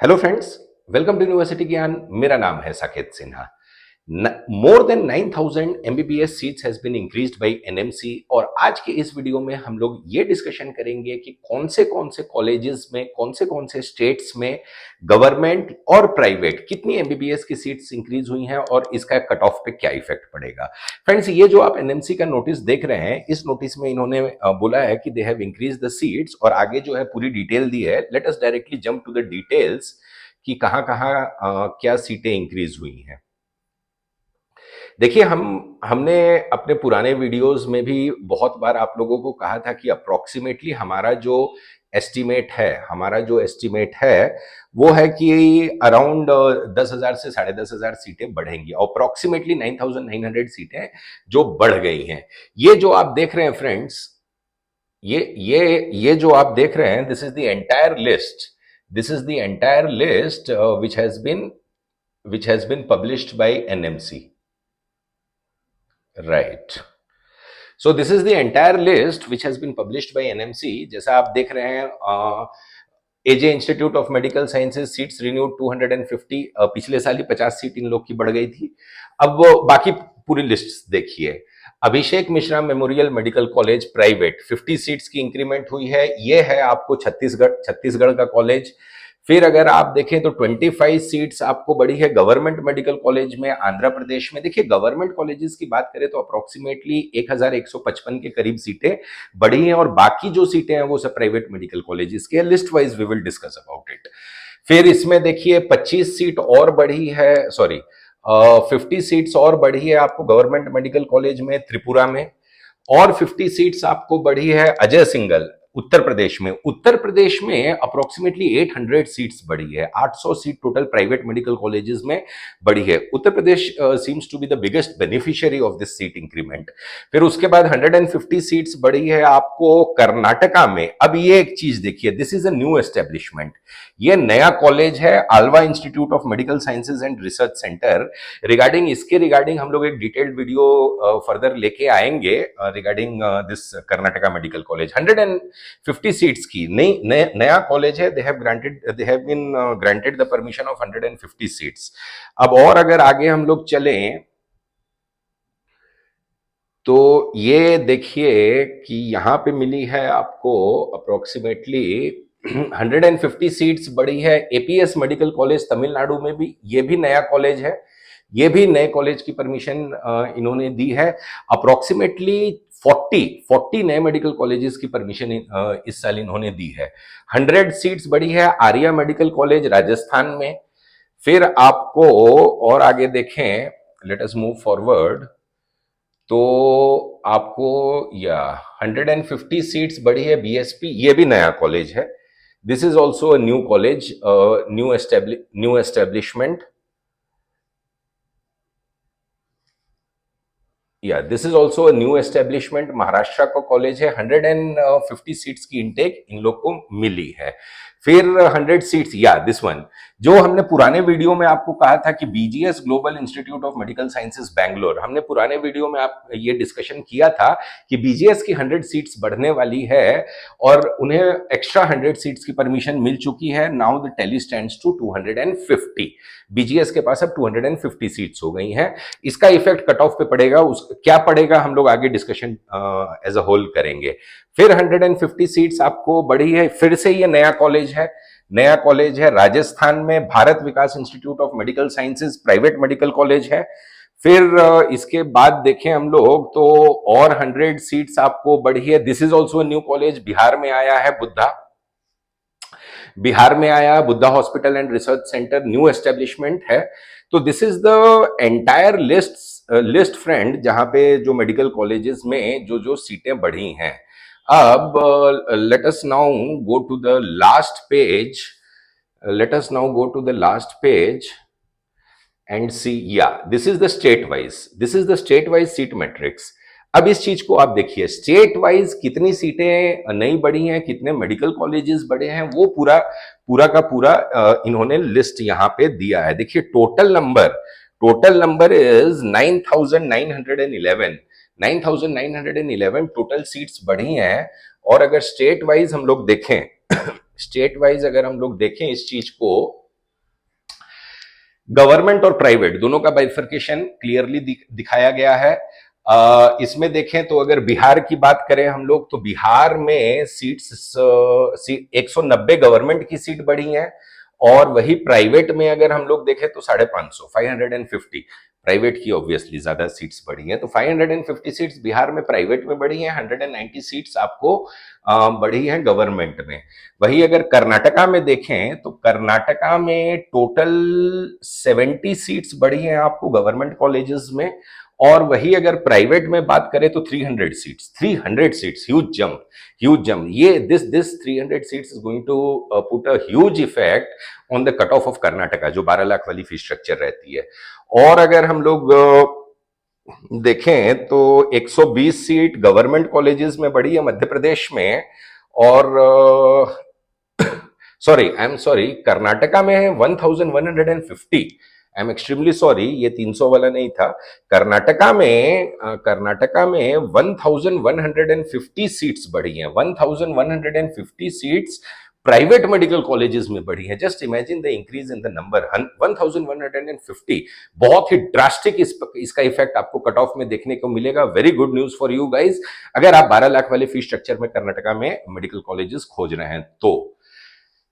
Hello friends, welcome to university Gyan. मेरा नाम है Saket Sinha. More than 9000 MBBS seats has been increased by NMC. और आज के इस वीडियो में हम लोग ये डिस्कशन करेंगे कि कौन से कॉलेजेस में, कौन से स्टेट्स में गवर्नमेंट और प्राइवेट कितनी एमबीबीएस की सीट्स इंक्रीज हुई हैं और इसका कट ऑफ पे क्या इफेक्ट पड़ेगा। फ्रेंड्स, ये जो आप एनएमसी का नोटिस देख रहे हैं, इस नोटिस में इन्होंने बोला है कि they have increase the seats और आगे जो है पूरी डिटेल दी है। Let us directly jump to the details कि कहां कहां क्या सीटें इंक्रीज हुई हैं। देखिए, हमने अपने पुराने वीडियोस में भी बहुत बार आप लोगों को कहा था कि अप्रोक्सीमेटली हमारा जो एस्टिमेट है वो है कि अराउंड 10,000 से 10,500 सीटें बढ़ेंगी। अप्रोक्सीमेटली 9,900 सीटें जो बढ़ गई हैं। ये जो आप देख रहे हैं फ्रेंड्स, ये जो आप देख रहे हैं, this is the entire list. This is the entire list which has been published by NMC. Right. So this is the entire list which has been published by NMC. जैसा आप देख रहे हैं, AJ institute of medical sciences seats renewed 250। पिछले साल ही 50 seat इन लोग की बढ़ गई थी। अब वो बाकी पूरी लिस्ट देखिए। Abhishek Mishra memorial medical college private 50 seats की इंक्रीमेंट हुई है। ये है आपको छत्तीसगढ़ का कॉलेज। फिर अगर आप देखें तो 25 सीट्स आपको बढ़ी है गवर्नमेंट मेडिकल कॉलेज में आंध्र प्रदेश में। देखिए, गवर्नमेंट कॉलेजेस की बात करें तो अप्रोक्सीमेटली 1155 के करीब सीटें बढ़ी हैं और बाकी जो सीटें हैं वो सब प्राइवेट मेडिकल कॉलेजेस के। List wise we will discuss about it. फिर इसमें देखिए 25 सीट और बढ़ी है, 50 सीट्स और बढ़ी है आपको गवर्नमेंट मेडिकल कॉलेज में त्रिपुरा में। और 50 सीट्स आपको बढ़ी है अजय सिंगल उत्तर प्रदेश में अप्रोक्सीमेटली 800 सीट्स बढ़ी है। 800 seat total private medical colleges में बढ़ी है। Uttar Pradesh seems to be the biggest beneficiary of this seat increment. फिर उसके बाद 150 सीट्स बढ़ी है आपको कर्नाटका में। अब ये एक चीज देखिए, this is a new establishment. ये नया कॉलेज है, Alva institute of medical sciences and research centre. Regarding हम लोग एक डिटेल्ड वीडियो फर्दर लेके आएंगे regarding this Karnataka medical college. 150 seats की नया कॉलेज है। They have been granted the permission of 150 seats. अब और अगर आगे हम लोग चलें तो ये देखिए कि यहां पे मिली है आपको अप्रोक्सीमेटली 150 सीट्स बढ़ी है एपीएस मेडिकल कॉलेज तमिलनाडु में भी। ये भी नया कॉलेज है। ये भी नए कॉलेज की परमिशन इन्होंने दी है। अप्रोक्सीमेटली 40 नए मेडिकल कॉलेजेस की परमिशन इस साल इन्होंने दी है। 100 सीट्स बढ़ी है आर्या मेडिकल कॉलेज राजस्थान में। फिर आपको और आगे देखें, लेट अस मूव फॉरवर्ड, तो आपको 150 सीट्स बढ़ी है बीएसपी। ये भी नया कॉलेज है। This is also a new college, new establishment. This is also a new establishment. Maharashtra का कॉलेज है। 150 सीट्स की इनटेक इन लोग को मिली है। फिर 100 सीट्स, दिस वन जो हमने पुराने वीडियो में आपको कहा था कि BGS global institute of medical sciences Bangalore, हमने पुराने वीडियो में आप ये डिस्कशन किया था कि बीजीएस की 100 सीट्स बढ़ने वाली है और उन्हें एक्स्ट्रा 100 सीट्स की परमिशन मिल चुकी है। Now the tally stands to 250। BGS के पास अब 250 सीट्स हो गई हैं। इसका इफेक्ट कट ऑफ पे पड़ेगा, क्या पड़ेगा हम लोग आगे डिस्कशन एज अ होल करेंगे। फिर 150 सीट्स आपको बढ़ी है। फिर से ये नया कॉलेज है राजस्थान में, Bharat Vikas institute of medical sciences private medical college है। फिर इसके बाद देखें हम लोग तो और 100 सीट्स आपको बढ़ी है। This is also new college, Bihar में आया है Buddha hospital and research centre, new establishment है। तो this is the entire list friend, जहां पे जो मेडिकल कॉलेजेस में जो जो सीटें बढ़ी हैं। अब let us now go to the last page. And see, this is the state wise seat matrix. अब इस चीज को आप देखिए, स्टेट वाइज कितनी सीटें नई बढ़ी हैं, कितने मेडिकल कॉलेजेस बढ़े हैं, वो पूरा का पूरा इन्होंने लिस्ट यहां पे दिया है। देखिए, total number is 9,911। 9,911 total seats बढ़ी हैं। और अगर स्टेट वाइज हम लोग देखें इस चीज को, गवर्नमेंट और प्राइवेट दोनों का बाइफर्केशन क्लियरली दिखाया गया है। इसमें देखें तो अगर बिहार की बात करें हम लोग, तो बिहार में सीट्स 190 गवर्नमेंट की सीट बढ़ी हैं, और वही प्राइवेट में अगर हम लोग देखें तो 550, 550 प्राइवेट की ऑब्वियसली ज्यादा सीट्स बढ़ी हैं। तो 550 सीट्स बिहार में प्राइवेट में बढ़ी हैं, 190 सीट्स आपको बढ़ी हैं गवर्नमेंट में। वही अगर कर्नाटका में देखें तो कर्नाटका में टोटल 70 सीट्स बढ़ी हैं आपको गवर्नमेंट कॉलेजेस में, और वही अगर प्राइवेट में बात करें तो 300 सीट्स, 300 सीट्स, ह्यूज जंप। ये this 300 seats is going to put a huge effect on the cut off of Karnataka, जो 12 लाख वाली फीस स्ट्रक्चर रहती है। और अगर हम लोग देखें तो 120 सीट गवर्नमेंट कॉलेजेस में बढ़ी है मध्य प्रदेश में, और सॉरी कर्नाटका में है 1150। आई एम एक्सट्रीमली सॉरी, ये 300 वाला नहीं था। कर्नाटका में 1150 सीट्स बढ़ी हैं, 1150 सीट्स प्राइवेट मेडिकल कॉलेजेस में बढ़ी है। Just imagine the increase in the number, 1150। बहुत ही ड्रास्टिक इसका इफेक्ट आपको कट ऑफ में देखने को मिलेगा। Very good news for you guys, अगर आप 12 लाख वाले फीस स्ट्रक्चर में कर्नाटका में मेडिकल कॉलेजेस खोज रहे हैं तो।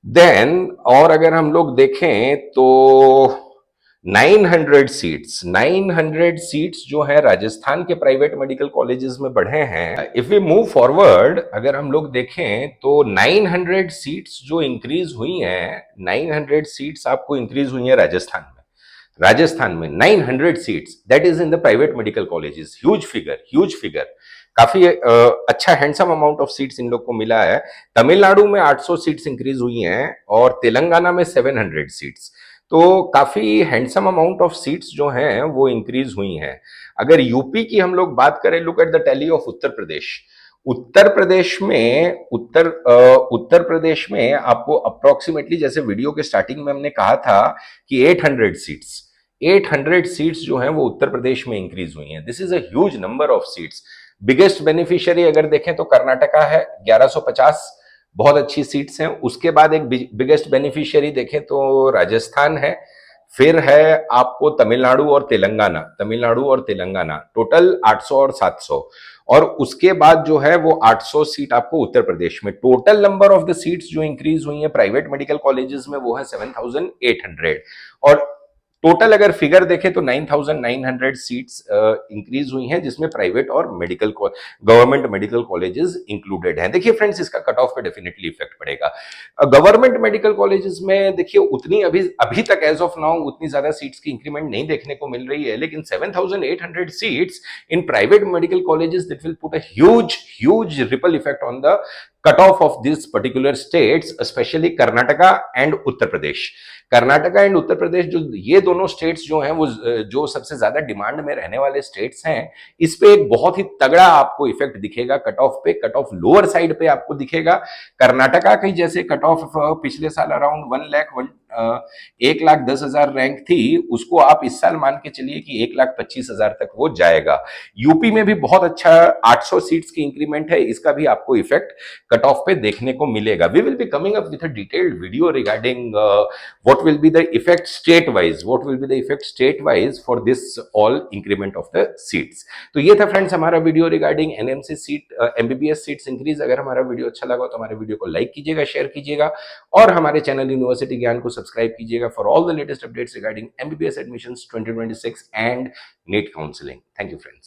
देन और अगर हम लोग देखें तो 900 सीट्स जो है राजस्थान के प्राइवेट मेडिकल कॉलेजेस में बढ़े हैं। इफ वी मूव फॉरवर्ड, अगर हम लोग देखें तो 900 सीट्स जो इंक्रीज हुई हैं, 900 सीट्स आपको इंक्रीज हुई हैं राजस्थान में 900 seats, that is in the private medical colleges. Huge figure, काफी अच्छा handsome amount of seats in लोग को मिला है। तमिलनाडु में 800 सीट्स इंक्रीज हुई हैं, और तेलंगाना में 700 सीट्स। तो काफी हैंडसम अमाउंट ऑफ सीट्स जो हैं वो इंक्रीज हुई हैं। अगर यूपी की हम लोग बात करें, look at the tally of Uttar Pradesh में आपको अप्रोक्सीमेटली, जैसे वीडियो के स्टार्टिंग में हमने कहा था कि 800 सीट्स जो हैं वो उत्तर प्रदेश में इंक्रीज हुई हैं। This is a huge number of seats. Biggest beneficiary अगर देखें तो कर्नाटका है, 1150, बहुत अच्छी सीट्स हैं। उसके बाद एक बिगेस्ट बेनिफिशियरी देखें तो राजस्थान है, फिर है आपको तमिलनाडु और तेलंगाना, टोटल 800 और 700, और उसके बाद जो है वो 800 सीट आपको उत्तर प्रदेश में। Total number of the seats जो इंक्रीज हुई है प्राइवेट मेडिकल कॉलेजेस में वो है 7800, और टोटल अगर फिगर देखें तो 9900 सीट्स इंक्रीज हुई हैं, जिसमें प्राइवेट और गवर्नमेंट मेडिकल कॉलेजेस इंक्लूडेड हैं। देखिए फ्रेंड्स, इसका कट ऑफ पे डेफिनेटली इफेक्ट पड़ेगा। गवर्नमेंट मेडिकल कॉलेजेस में देखिए उतनी अभी तक एज ऑफ नाउ उतनी ज्यादा सीट्स की इंक्रीमेंट नहीं देखने को मिल रही है, लेकिन 7800 seats in private medical colleges, that will put a huge ripple effect on the cut off of this particular states, specially Karnataka and Uttar Pradesh. Karnataka and Uttar Pradesh, जो ये दोनों स्टेट्स जो हैं वो जो सबसे ज्यादा डिमांड में रहने वाले स्टेट्स हैं, इस पे एक बहुत ही तगड़ा आपको इफेक्ट दिखेगा कट ऑफ पे। कट ऑफ लोअर साइड पे आपको दिखेगा। कर्नाटका की जैसे कट ऑफ पिछले साल अराउंड 1,10,000 रैंक थी, उसको आप इस साल मान के चलिए कि 1,25,000 तक वो जाएगा। यूपी में भी बहुत अच्छा 800 सीट्स की इंक्रीमेंट है, इसका भी आपको इफेक्ट कट ऑफ पे देखने को मिलेगा। We will be coming up with a detailed video regarding what will be the effect state wise for this all increment of the seats। तो ये था फ्रेंड्स हमारा video regarding NMC seat MBBS seats increase. अगर हमारा video अच्छा लगा तो हमारे वीडियो को लाइक कीजिएगा, शेयर कीजिएगा, और हमारे चैनल यूनिवर्सिटी ज्ञान को सब्सक्राइब कीजिएगा for all the latest updates regarding MBBS admissions 2026 and NEET counselling. Thank you friends.